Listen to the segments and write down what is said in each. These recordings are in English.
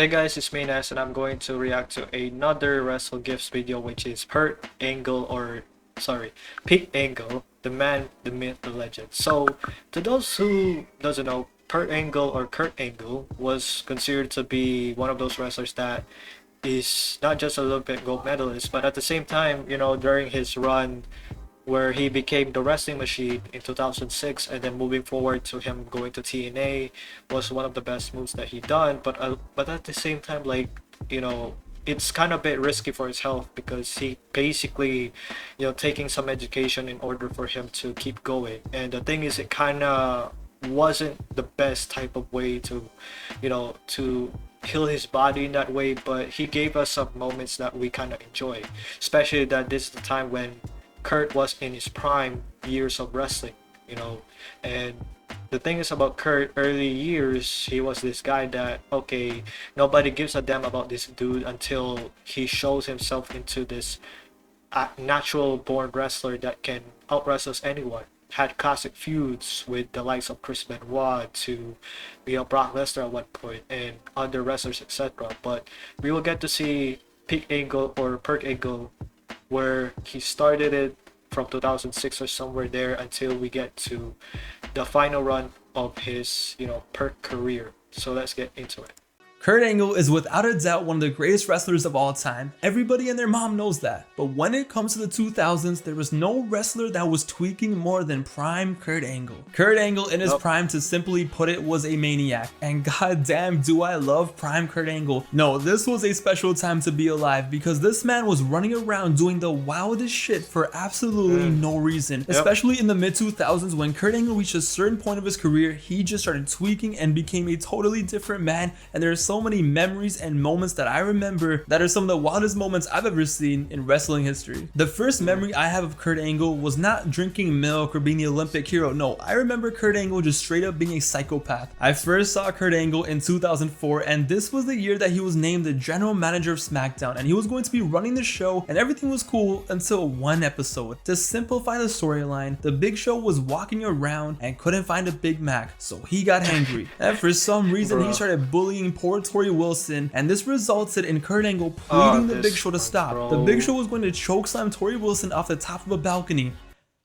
Hey guys, it's Maynas and I'm going to react to another Wrestle Gifts video, which is Pete Angle, the man, the myth, the legend. So to those who doesn't know, Kurt Angle or Kurt Angle was considered to be one of those wrestlers that is not just a Olympic gold medalist, but at the same time, during his run where he became the wrestling machine in 2006, and then moving forward to him going to TNA was one of the best moves that he done. But at the same time, it's kind of a bit risky for his health because he basically, taking some education in order for him to keep going. And the thing is, it kind of wasn't the best type of way to heal his body in that way, but he gave us some moments that we kind of enjoy, especially that this is the time when Kurt was in his prime years of wrestling, and the thing is about Kurt early years, he was this guy that, okay, nobody gives a damn about this dude until he shows himself into this natural born wrestler that can out wrestle anyone. Had classic feuds with the likes of Chris Benoit to Brock Lesnar at one point and other wrestlers, etc. But we will get to see Peak Angle or Perk Angle where he started it from 2006 or somewhere there until we get to the final run of his Perk career. So let's get into it. Kurt Angle is without a doubt one of the greatest wrestlers of all time. Everybody and their mom knows that. But when it comes to the 2000s, there was no wrestler that was tweaking more than prime Kurt Angle. Kurt Angle in his prime, to simply put it, was a maniac. And goddamn do I love prime Kurt Angle. No, this was a special time to be alive because this man was running around doing the wildest shit for absolutely no reason. Especially in the mid 2000s when Kurt Angle reached a certain point of his career, he just started tweaking and became a totally different man. And there's so many memories and moments that I remember that are some of the wildest moments I've ever seen in wrestling history. The first memory I have of Kurt Angle was not drinking milk or being the Olympic hero. No, I remember Kurt Angle just straight up being a psychopath. I first saw Kurt Angle in 2004, and this was the year that he was named the general manager of SmackDown, and he was going to be running the show, and everything was cool until one episode. To simplify the storyline, the Big Show was walking around and couldn't find a Big Mac, so he got angry, and for some reason he started bullying poor Tori Wilson, and this resulted in Kurt Angle pleading the Big Show to stop. The Big Show was going to chokeslam Tori Wilson off the top of a balcony.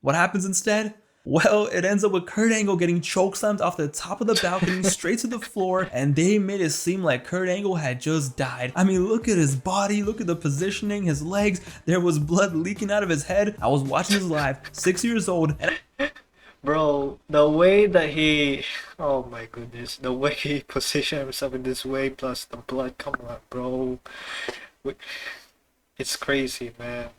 What happens instead? Well, it ends up with Kurt Angle getting chokeslammed off the top of the balcony straight to the floor, and they made it seem like Kurt Angle had just died. I mean, look at his body, look at the positioning, his legs, there was blood leaking out of his head. I was watching this live, 6 years old, and Bro, the way that he, oh my goodness, the way he positioned himself in this way, plus the blood, come on, bro. It's crazy, man.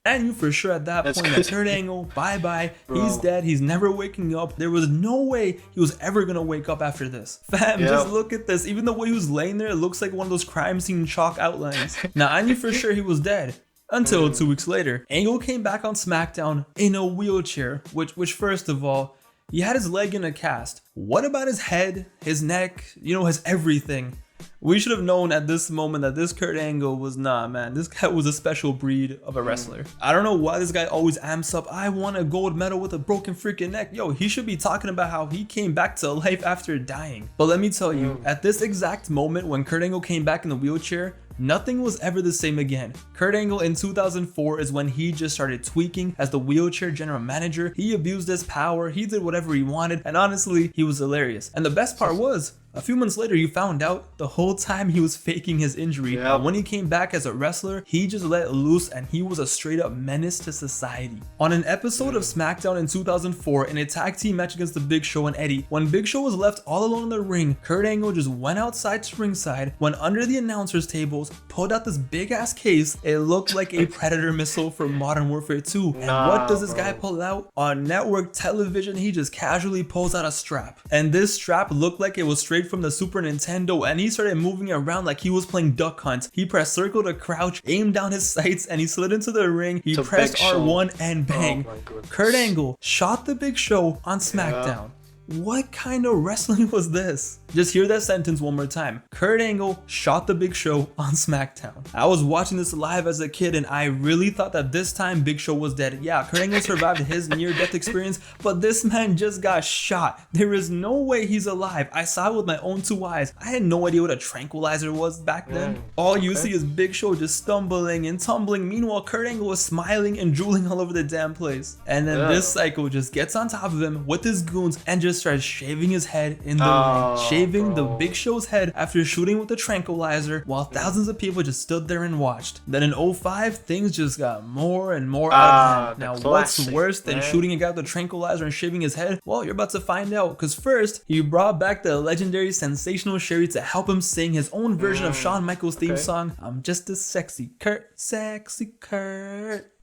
I knew for sure at that point that Kurt Angle, bye-bye, he's dead, he's never waking up. There was no way he was ever gonna wake up after this. Fam, just look at this. Even the way he was laying there, it looks like one of those crime scene chalk outlines. Now, I knew for sure he was dead. Until 2 weeks later, Angle came back on SmackDown in a wheelchair, which first of all, he had his leg in a cast. What about his head, his neck, his everything? We should have known at this moment that this Kurt Angle was man. This guy was a special breed of a wrestler. I don't know why this guy always amps up, I won a gold medal with a broken freaking neck. Yo, he should be talking about how he came back to life after dying. But let me tell you, at this exact moment when Kurt Angle came back in the wheelchair, nothing was ever the same again. Kurt Angle in 2004 is when he just started tweaking as the wheelchair general manager. He abused his power, he did whatever he wanted, and honestly, he was hilarious. And the best part was, a few months later, you found out the whole time he was faking his injury. And when he came back as a wrestler, he just let loose and he was a straight up menace to society. On an episode of SmackDown in 2004, in a tag team match against the Big Show and Eddie, when Big Show was left all alone in the ring, Kurt Angle just went outside to ringside, went under the announcers tables, pulled out this big ass case. It looked like a Predator missile from Modern Warfare 2. And what does this guy pull out? On network television, he just casually pulls out a strap. And this strap looked like it was straight from the Super Nintendo, and he started moving around like he was playing Duck Hunt. He pressed circle to crouch, aimed down his sights, and he slid into the ring. He pressed R1 and bang. Kurt Angle shot the Big Show on SmackDown. what kind of wrestling was this? Just hear that sentence one more time. Kurt Angle shot the Big Show on SmackDown. I was watching this live as a kid and I really thought that this time Big Show was dead. Yeah, Kurt Angle survived his near-death experience, but this man just got shot. There is no way he's alive. I saw it with my own 2 eyes. I had no idea what a tranquilizer was back then. All you see is Big Show just stumbling and tumbling. Meanwhile, Kurt Angle was smiling and drooling all over the damn place. And then this psycho just gets on top of him with his goons and just starts shaving his head in the ring. Shaving the Big Show's head after shooting with the tranquilizer while thousands of people just stood there and watched. Then in 05, things just got more and more out of hand. Now what's worse than shooting a guy with a tranquilizer and shaving his head? Well, you're about to find out, because first, he brought back the legendary Sensational Sherry to help him sing his own version of Shawn Michaels' theme song, I'm just a sexy Kurt,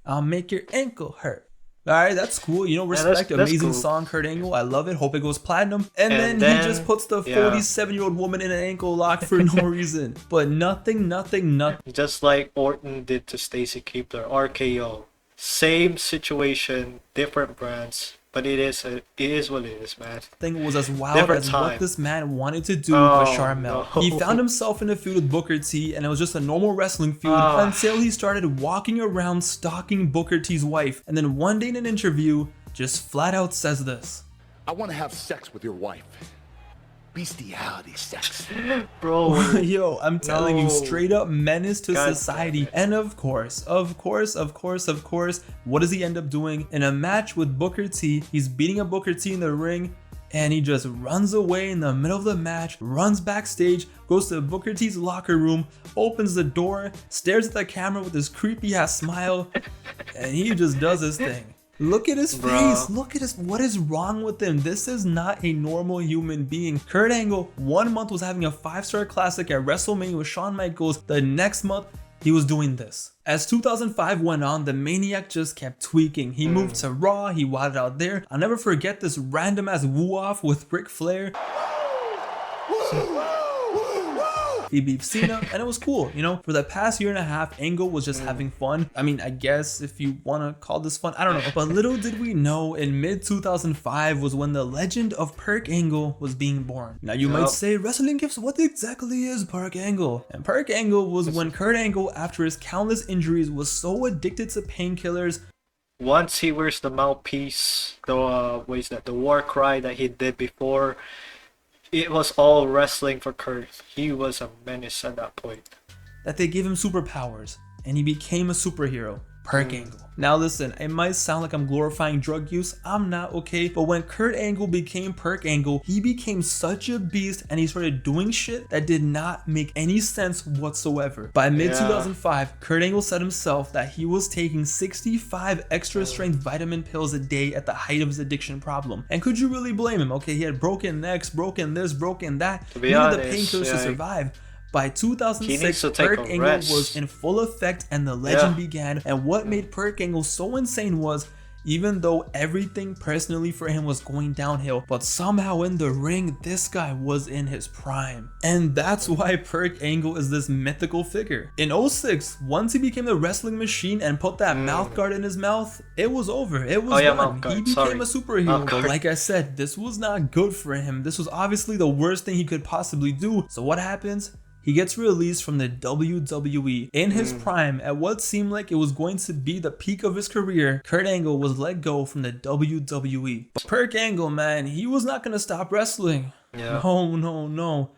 I'll make your ankle hurt. Alright, that's cool. You know, respect. That's amazing cool. Song, Kurt Angle. I love it. Hope it goes platinum. And then he just puts the 47-year-old woman in an ankle lock for no reason. But nothing. Just like Orton did to Stacy Keibler, RKO. Same situation, different brands. But it is what it is, man. Thing was as wild as what this man wanted to do with Sharmell. No. He found himself in a feud with Booker T, and it was just a normal wrestling feud until he started walking around stalking Booker T's wife. And then one day in an interview, just flat out says this: I want to have sex with your wife. Bestiality sex. Bro. Yo, I'm telling you, straight up menace to society. And of course, what does he end up doing? In a match with Booker T, he's beating up Booker T in the ring, and he just runs away in the middle of the match, runs backstage, goes to Booker T's locker room, opens the door, stares at the camera with his creepy ass smile, and he just does his thing. Look at his face. Look at what is wrong with him? This is not a normal human being. Kurt Angle, 1 month was having a 5-star classic at WrestleMania with Shawn Michaels. The next month, he was doing this. As 2005 went on, the Maniac just kept tweaking. He moved to Raw, he wilded out there. I'll never forget this random ass woo-off with Ric Flair. He beat Cena, and it was cool. You know, for the past year and a half, Angle was just having fun. I mean, I guess if you want to call this fun, I don't know. But little did we know, in mid-2005 was when the legend of Perk Angle was being born. Now you might say, Wrestling Gifts, what exactly is Perk Angle? And Perk Angle was when Kurt Angle, after his countless injuries, was so addicted to painkillers. Once he wears the mouthpiece, the war cry that he did before, it was all wrestling for Kurt. He was a menace at that point. That they gave him superpowers, and he became a superhero. Perk Angle. Now listen, it might sound like I'm glorifying drug use. I'm not, okay? But when Kurt Angle became Perk Angle, he became such a beast, and he started doing shit that did not make any sense whatsoever. By mid-2005, Kurt Angle said himself that he was taking 65 extra strength vitamin pills a day at the height of his addiction problem. And could you really blame him? Okay, he had broken necks, broken this, broken that. He needed the painkillers to survive. By 2006, Perk Angle was in full effect and the legend began. And what made Perk Angle so insane was, even though everything personally for him was going downhill, but somehow in the ring, this guy was in his prime. And that's why Perk Angle is this mythical figure. In 06, once he became the wrestling machine and put that mouth guard in his mouth, it was over. It was done. He became a superhero. But like I said, this was not good for him. This was obviously the worst thing he could possibly do. So what happens? He gets released from the WWE. In his prime, at what seemed like it was going to be the peak of his career, Kurt Angle was let go from the WWE. But Perk Angle, man, he was not going to stop wrestling. No.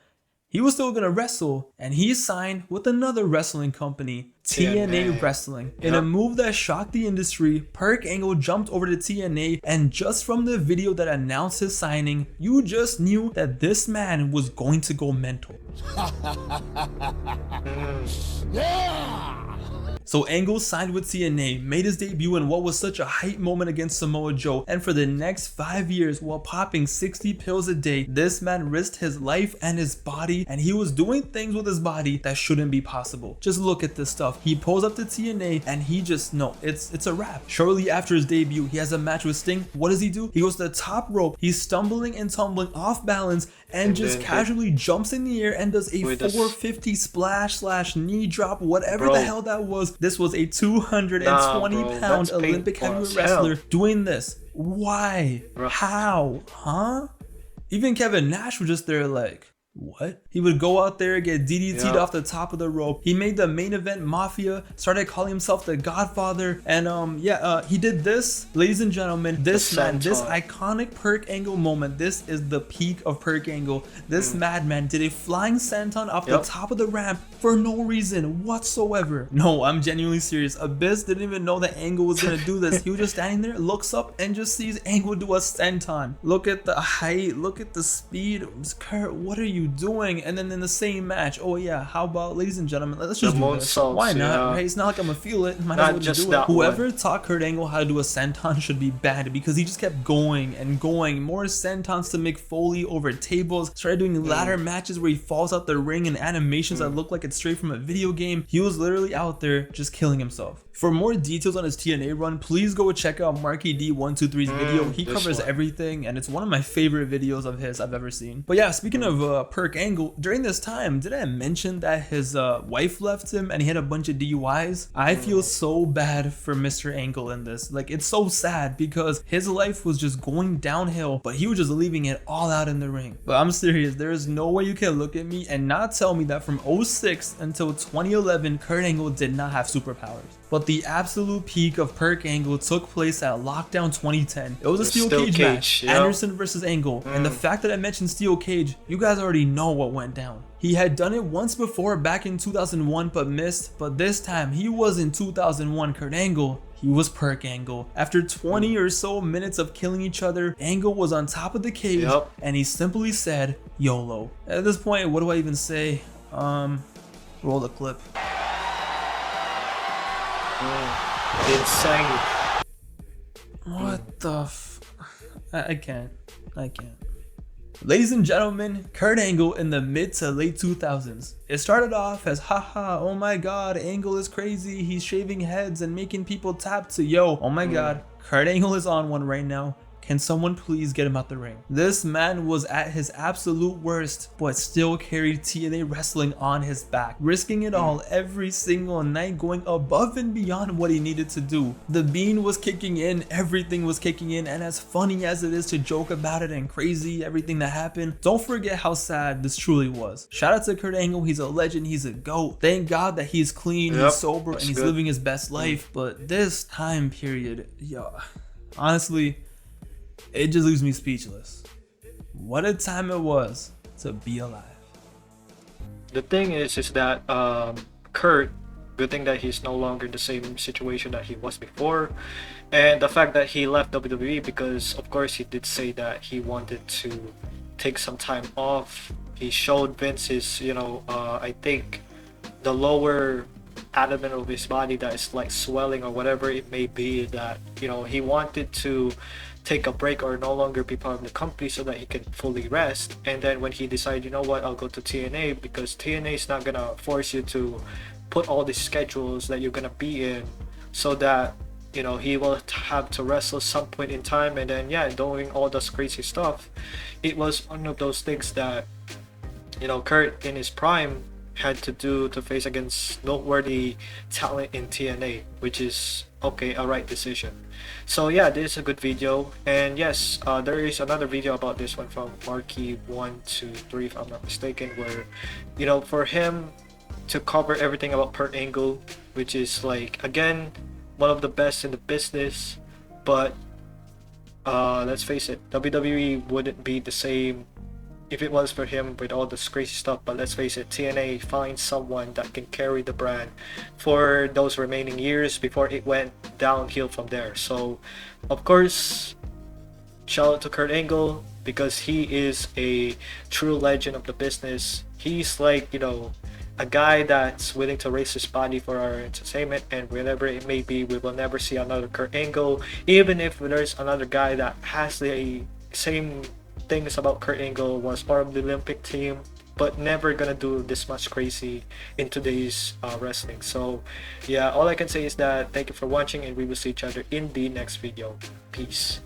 He was still going to wrestle, and he signed with another wrestling company, TNA Wrestling. In a move that shocked the industry, Perk Angle jumped over to TNA, and just from the video that announced his signing, you just knew that this man was going to go mental. So Angle signed with TNA, made his debut in what was such a hype moment against Samoa Joe, and for the next 5 years, while popping 60 pills a day, this man risked his life and his body, and he was doing things with his body that shouldn't be possible. Just look at this stuff. He pulls up to TNA, and he just, no, it's a wrap. Shortly after his debut, he has a match with Sting. What does he do? He goes to the top rope, he's stumbling and tumbling off balance, and just casually jumps in the air and does a 450 splash / knee drop, whatever the hell that was. This was a 220-pound Olympic heavyweight wrestler doing this. Why? How? Huh? Even Kevin Nash was just there like, what? He would go out there, get DDT'd off the top of the rope. He made the main event Mafia, started calling himself the Godfather, and he did this, ladies and gentlemen, this iconic Kurt Angle moment. This is the peak of Kurt Angle. This madman did a flying senton off the top of the ramp for no reason whatsoever. No, I'm genuinely serious. Abyss didn't even know that Angle was gonna do this. He was just standing there, looks up, and just sees Angle do a senton. Look at the height, look at the speed. Kurt, what are you doing? And then in the same match, oh yeah, how about, ladies and gentlemen, let's just do this. Why not? Right? It's not like I'm gonna feel it. Might as well just do it. Whoever taught Kurt Angle how to do a senton should be banned, because he just kept going and going. More sentons to Mick Foley over tables. Started doing ladder matches where he falls out the ring and animations that look like it's straight from a video game. He was literally out there just killing himself. For more details on his TNA run, please go check out Marky D123's video. He covers everything, and it's one of my favorite videos of his I've ever seen. But yeah, speaking of Kurt Angle, during this time, did I mention that his wife left him and he had a bunch of DUIs? I feel so bad for Mr. Angle in this. Like, it's so sad because his life was just going downhill, but he was just leaving it all out in the ring. But I'm serious, there is no way you can look at me and not tell me that from 06 until 2011, Kurt Angle did not have superpowers. But the absolute peak of Kurt Angle took place at Lockdown 2010. It was a steel cage match, Anderson versus Angle. And the fact that I mentioned steel cage, you guys already know what went down. He had done it once before back in 2001 but missed, but this time he was in 2001 Kurt Angle. He was Kurt Angle. After 20 or so minutes of killing each other, Angle was on top of the cage and he simply said, YOLO. At this point, what do I even say? Roll the clip. Insane. What the I can't. Ladies and gentlemen, Kurt Angle in the mid to late 2000s. It started off as haha, oh my god, Angle is crazy, he's shaving heads and making people tap, to yo, oh my god, Kurt Angle is on one right now. Can someone please get him out the ring? This man was at his absolute worst, but still carried TNA wrestling on his back, risking it all every single night, going above and beyond what he needed to do. The bean was kicking in, everything was kicking in, and as funny as it is to joke about it and crazy everything that happened, don't forget how sad this truly was. Shout out to Kurt Angle, he's a legend, he's a GOAT. Thank God that he's clean, he's sober, and he's living his best life. But this time period, honestly, it just leaves me speechless. What a time it was to be alive. The thing is that Kurt, good thing that he's no longer in the same situation that he was before, and the fact that he left WWE, because of course he did say that he wanted to take some time off. He showed Vince his, I think the lower element of his body that is like swelling or whatever it may be, that he wanted to take a break or no longer be part of the company so that he can fully rest. And then when he decided, you know what, I'll go to TNA, because TNA is not gonna force you to put all the schedules that you're gonna be in, so that he will have to wrestle some point in time. And then doing all this crazy stuff, it was one of those things that Kurt in his prime had to do to face against noteworthy talent in TNA, which is a right decision. So this is a good video, and yes, there is another video about this one from Marky123 if I'm not mistaken, where for him to cover everything about Kurt Angle, which is like, again, one of the best in the business, but let's face it, WWE wouldn't be the same if it was for him with all this crazy stuff. But let's face it, TNA finds someone that can carry the brand for those remaining years before it went downhill from there. So of course, shout out to Kurt Angle, because he is a true legend of the business. He's like, a guy that's willing to raise his body for our entertainment, and whenever it may be, we will never see another Kurt Angle, even if there's another guy that has the same things about Kurt Angle, was part of the Olympic team, but never gonna do this much crazy in today's wrestling. So all I can say is that thank you for watching, and we will see each other in the next video. Peace.